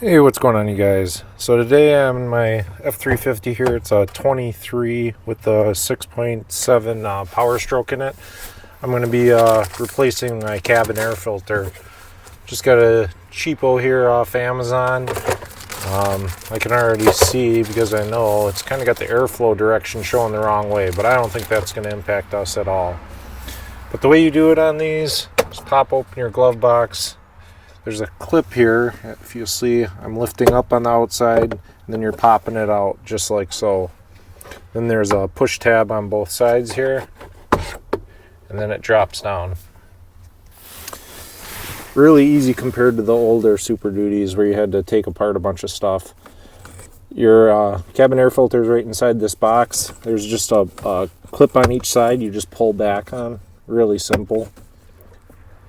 Hey, what's going on, you guys? So today I'm in my F350 here. It's a 23 with the 6.7 power stroke in it. I'm going to be replacing my cabin air filter. Just got a cheapo here off Amazon. I can already see, because I know it's kind of got the airflow direction showing the wrong way, but I don't think that's going to impact us at all. But the way you do it on these, just pop open your glove box. There's a clip here. If you see, I'm lifting up on the outside, and then you're popping it out just like so. Then there's a push tab on both sides here, and then it drops down. Really easy compared to the older Super Duties where you had to take apart a bunch of stuff. Your cabin air filter is right inside this box. There's just a clip on each side you just pull back on. Really simple.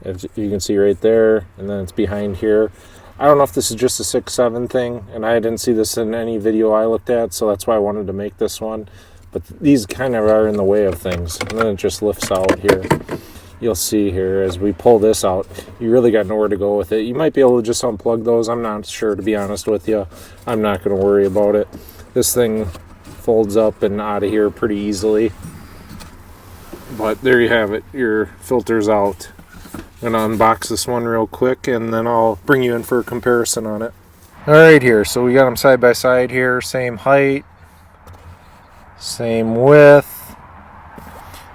As you can see right there, and then it's behind here. I don't know if this is just a 6.7 thing, and I didn't see this in any video I looked at, so that's why I wanted to make this one. But these kind of are in the way of things, and then it just lifts out here. You'll see here as we pull this out, you really got nowhere to go with it. You might be able to just unplug those. I'm not sure, to be honest with you. I'm not going to worry about it. This thing folds up and out of here pretty easily. But there you have it. Your filter's out. I'm going to unbox this one real quick, and then I'll bring you in for a comparison on it. Alright, here, so we got them side by side here. Same height, same width,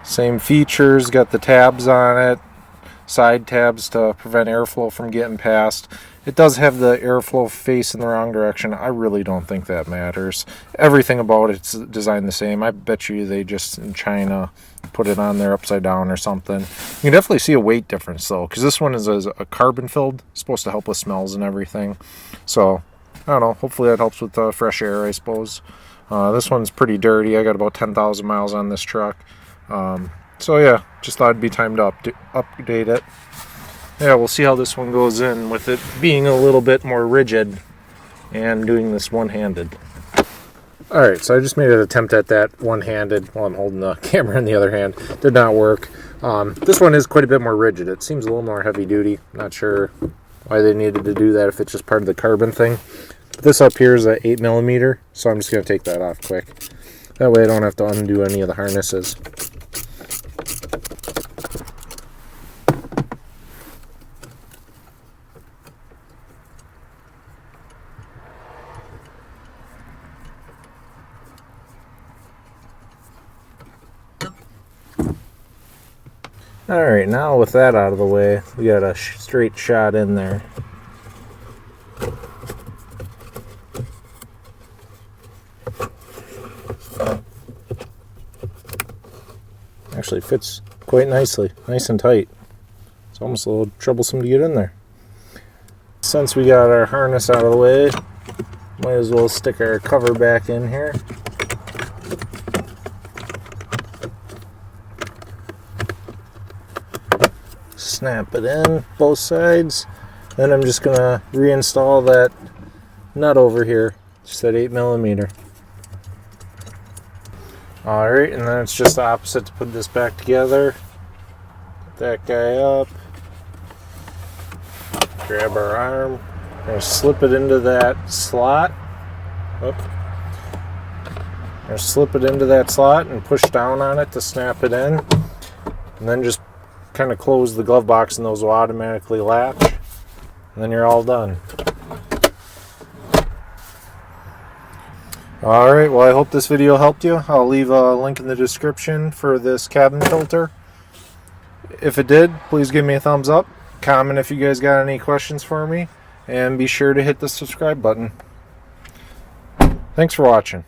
same features. Got the tabs on it, side tabs to prevent airflow from getting past. It does have the airflow face in the wrong direction. I really don't think that matters. Everything about it's designed the same. I bet you they just in China put it on there upside down or something. You can definitely see a weight difference though, because this one is a carbon filled, supposed to help with smells and everything. So I don't know, hopefully that helps with fresh air, I suppose. This one's pretty dirty. I got about 10,000 miles on this truck. So yeah, just thought it'd be time to update it. Yeah, we'll see how this one goes in with it being a little bit more rigid and doing this one-handed. Alright, so I just made an attempt at that one-handed while I'm holding the camera in the other hand. Did not work. This one is quite a bit more rigid. It seems a little more heavy-duty. Not sure why they needed to do that if it's just part of the carbon thing. But this up here is an 8mm, so I'm just going to take that off quick. That way I don't have to undo any of the harnesses. Alright, now with that out of the way, we got a straight shot in there. Actually fits quite nicely, nice and tight. It's almost a little troublesome to get in there. Since we got our harness out of the way, might as well stick our cover back in here. Snap it in both sides. Then I'm just gonna reinstall that nut over here, just that 8mm. Alright, and then it's just the opposite to put this back together. Put that guy up. Grab our arm. We're gonna slip it into that slot. We're gonna slip it into that slot and push down on it to snap it in. And then just kind of close the glove box and those will automatically latch, and then you're all done. Alright, well I hope this video helped you. I'll leave a link in the description for this cabin filter. If it did, please give me a thumbs up, comment if you guys got any questions for me, and be sure to hit the subscribe button. Thanks for watching.